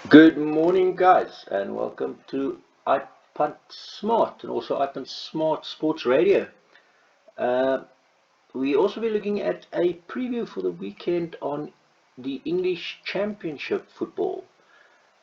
Good morning, guys, and welcome to iPunt Smart and also iPunt Smart Sports Radio. Uh, we also be looking at a preview for the weekend on the English Championship football.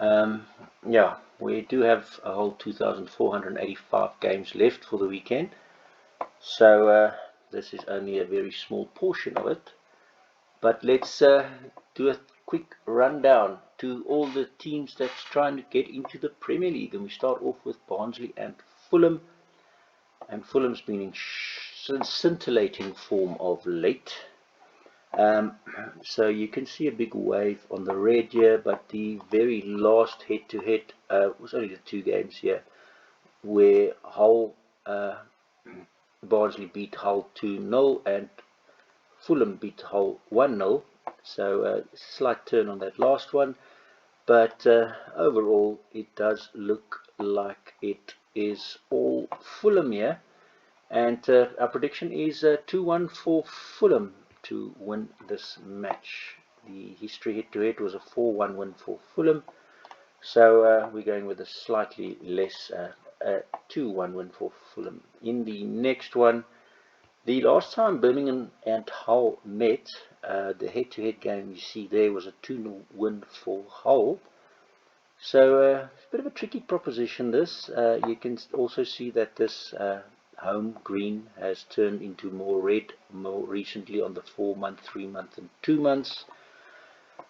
Um, yeah, we do have a whole 2,485 games left for the weekend, so this is only a very small portion of it. But let's do a quick rundown to all the teams that's trying to get into the Premier League. And we start off with Barnsley and Fulham. And Fulham's been in scintillating form of late. Um, so you can see a big wave on the red here, but the very last head-to-head was only the two games here, where Hull, Barnsley beat Hull 2-0 and Fulham beat Hull 1-0. So slight turn on that last one, but overall it does look like it is all Fulham here, and our prediction is 2-1 for Fulham to win this match. The history head-to-head was a 4-1 win for Fulham, so we're going with a slightly less 2-1 win for Fulham. In the next one, the last time Birmingham and Hull met, the head-to-head game you see there was a 2-0 win for Hull. So it's a bit of a tricky proposition this. You can also see that this home green has turned into more red more recently on the 4-month, 3-month and 2 months.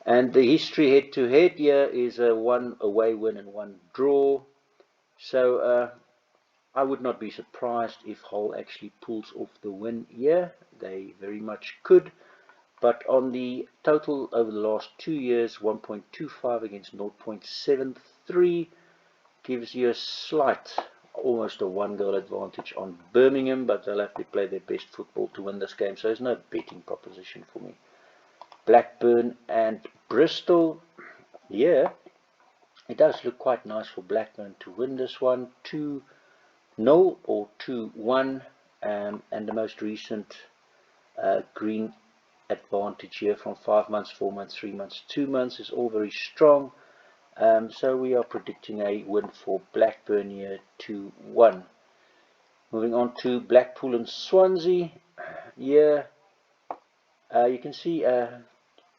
And the history head-to-head here is a 1 away win and 1 draw. So I would not be surprised if Hull actually pulls off the win here. They very much could. But on the total over the last 2 years, 1.25 against 0.73 gives you a slight, almost a 1 goal advantage on Birmingham, but they'll have to play their best football to win this game, so there's no betting proposition for me. Blackburn and Bristol, yeah, it does look quite nice for Blackburn to win this one, 2-0 or 2-1, and the most recent green advantage here from 5 months, 4 months, 3 months, 2 months is all very strong. So we are predicting a win for Blackburn here, 2-1. Moving on to Blackpool and Swansea. Here you can see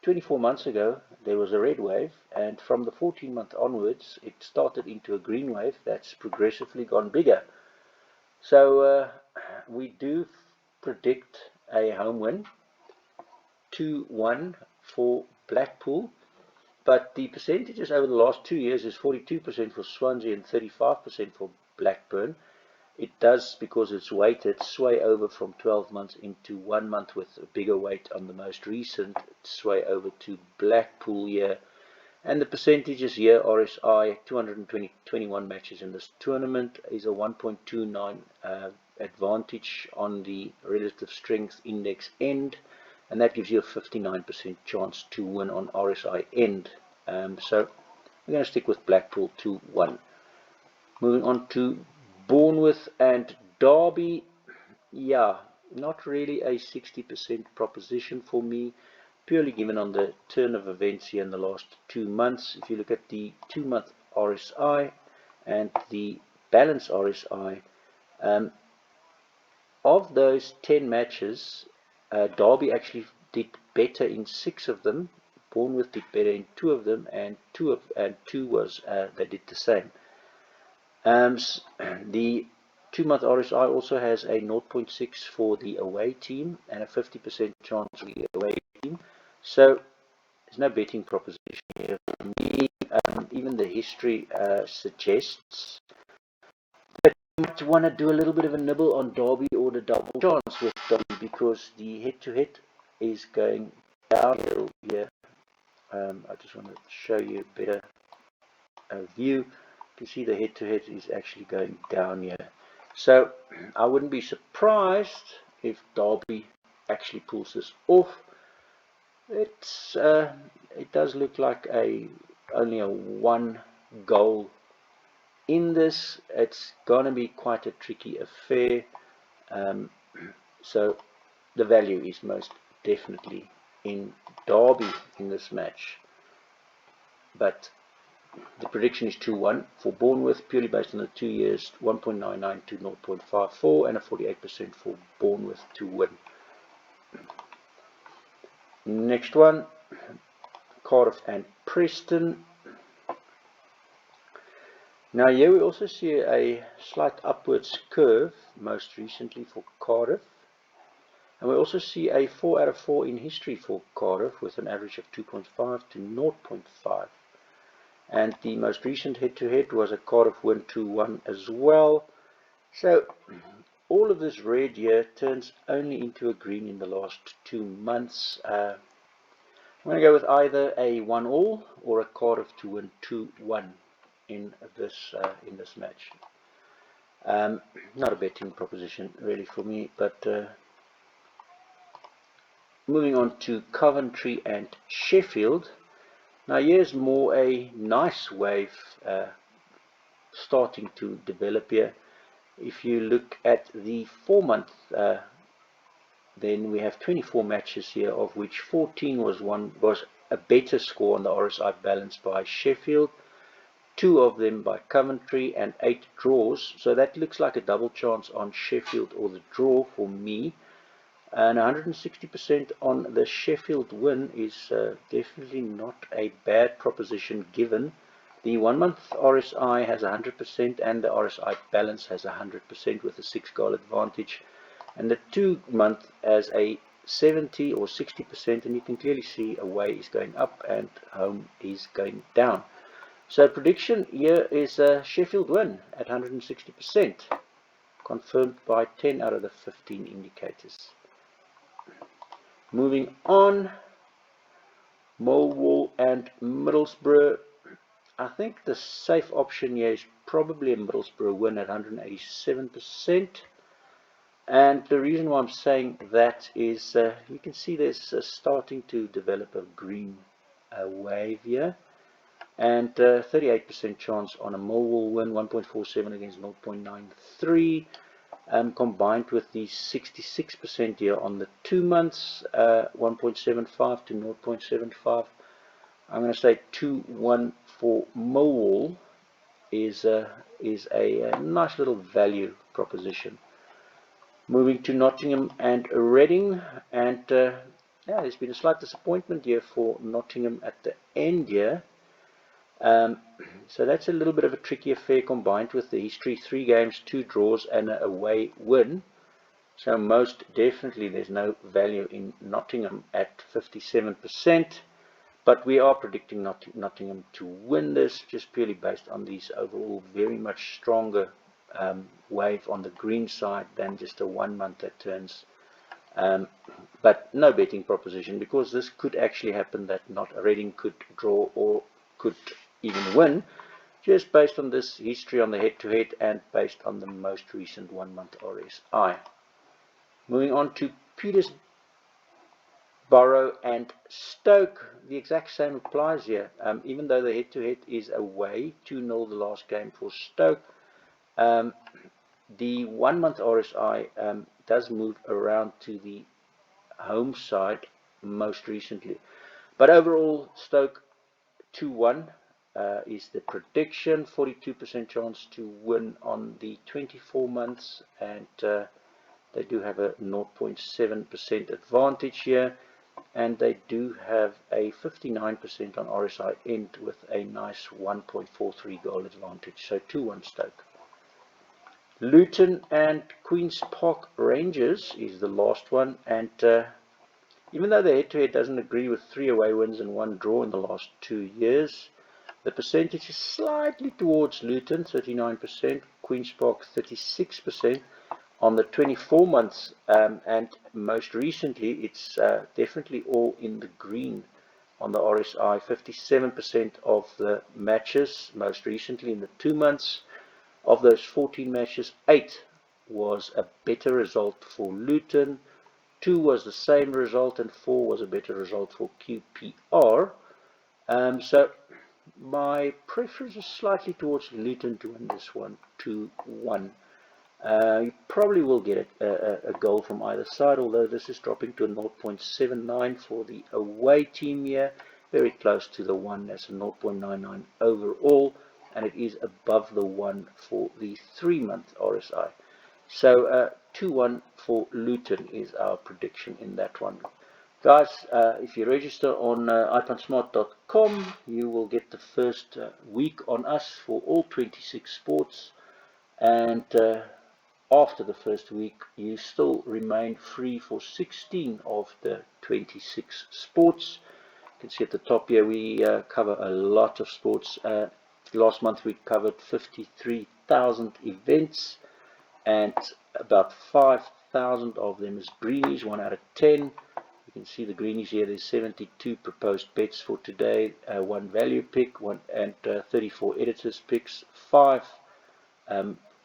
24 months ago there was a red wave, and from the 14-month onwards it started into a green wave that's progressively gone bigger. So we do predict a home win, 2-1 for Blackpool, but the percentages over the last 2 years is 42% for Swansea and 35% for Blackburn. It does, because it's weighted, sway over from 12 months into 1 month with a bigger weight on the most recent, sway over to Blackpool here. And the percentages here, RSI, 221 matches in this tournament, is a 1.29 advantage on the relative strength index end, and that gives you a 59% chance to win on RSI end. So we're going to stick with Blackpool 2-1. Moving on to Bournemouth and Derby. Yeah, not really a 60% proposition for me, purely given on the turn of events here in the last 2 months. If you look at the 2-month RSI and the balance RSI, of those 10 matches, Derby actually did better in 6 of them. Bournemouth did better in 2 of them, and two was they did the same. The 2-month RSI also has a 0.6 for the away team and a 50% chance for the away team. So there's no betting proposition here for me. Even the history suggests that you might want to do a little bit of a nibble on Derby or the double chance with Derby, because the head-to-head is going downhill here. I just want to show you a better view. You can see the head-to-head is actually going down here. So I wouldn't be surprised if Derby actually pulls this off. It does look like only a 1 goal in this. It's gonna be quite a tricky affair. So the value is most definitely in Derby in this match. But The prediction is 2-1 for Bournemouth, purely based on the 2 years, 1.99 to 0.54, and a 48% for Bournemouth to win. Next one, Cardiff and Preston. Now here we also see a slight upwards curve, most recently for Cardiff. And we also see a 4 out of 4 in history for Cardiff, with an average of 2.5 to 0.5. And the most recent head-to-head was a Cardiff win 2-1 as well. So all of this red here turns only into a green in the last 2 months. I'm going to go with either a 1-all or a Cardiff to win 2-1 in this match. Not a betting proposition really for me, but moving on to Coventry and Sheffield. Now here's more a nice wave starting to develop here. If you look at the 4-month, then we have 24 matches here, of which 14 was a better score on the RSI balance by Sheffield, 2 of them by Coventry, and 8 draws. So that looks like a double chance on Sheffield or the draw for me. And 160% on the Sheffield win is definitely not a bad proposition, given the 1-month RSI has 100% and the RSI balance has 100% with a 6-goal advantage, and the 2-month has a 70 or 60%, and you can clearly see away is going up and home is going down. So prediction here is a Sheffield win at 160%, confirmed by 10 out of the 15 indicators. Moving on, Millwall and Middlesbrough. I think the safe option here is probably a Middlesbrough win at 187%. And the reason why I'm saying that is you can see there's starting to develop a green wave here. And 38% chance on a Millwall win, 1.47 against 0.93. Combined with the 66% here on the 2 months, 1.75 to 0.75. I'm going to say 2-1 for Millwall is a nice little value proposition. Moving to Nottingham and Reading, and yeah, there's been a slight disappointment here for Nottingham at the end here. So that's a little bit of a tricky affair, combined with the history, 3 games, 2 draws and an away win. So most definitely there's no value in Nottingham at 57%, but we are predicting Nottingham to win this, just purely based on these overall very much stronger wave on the green side than just a 1 month that turns. But no betting proposition, because this could actually happen, that Reading could draw or could even win, just based on this history on the head-to-head and based on the most recent 1 month RSI. Moving on to Peterborough and Stoke, the exact same applies here. Even though the head-to-head is away, 2-0 the last game for Stoke, the 1 month RSI does move around to the home side most recently. But overall, Stoke 2-1 is the prediction, 42% chance to win on the 24 months, and they do have a 0.7% advantage here, and they do have a 59% on RSI end with a nice 1.43 goal advantage. So 2-1 Stoke. Luton and Queen's Park Rangers is the last one, and even though the head-to-head doesn't agree with 3 away wins and 1 draw in the last 2 years, the percentage is slightly towards Luton, 39%, Queen's Park 36% on the 24 months, and most recently it's definitely all in the green on the RSI, 57% of the matches most recently in the 2 months. Of those 14 matches, 8 was a better result for Luton, 2 was the same result, and 4 was a better result for QPR. So my preference is slightly towards Luton to win this one, 2-1. You probably will get a goal from either side, although this is dropping to a 0.79 for the away team here. very close to the 1. That's a 0.99 overall, and it is above the 1 for the 3-month RSI. So 2-1 for Luton is our prediction in that one. Guys, if you register on iPansmart.com, you will get the first week on us for all 26 sports, and after the first week you still remain free for 16 of the 26 sports. You can see at the top here we cover a lot of sports. Last month we covered 53,000 events, and about 5,000 of them is greenies, 1 out of 10. You can see the greenies here. There's 72 proposed bets for today, 1 value pick, and 34 editors picks, 5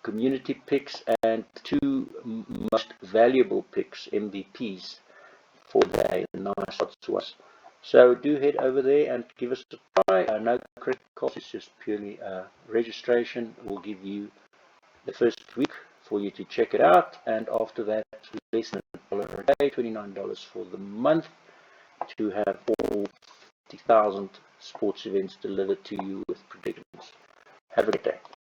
community picks, and 2 most valuable picks, MVPs, for the day. Nice odds to us. So do head over there and give us a try. No credit cost, it's just purely registration. We'll give you the first week for you to check it out, and after that, less than $1 a day, $29 for the month, to have all 50,000 sports events delivered to you with predictions. Have a good day.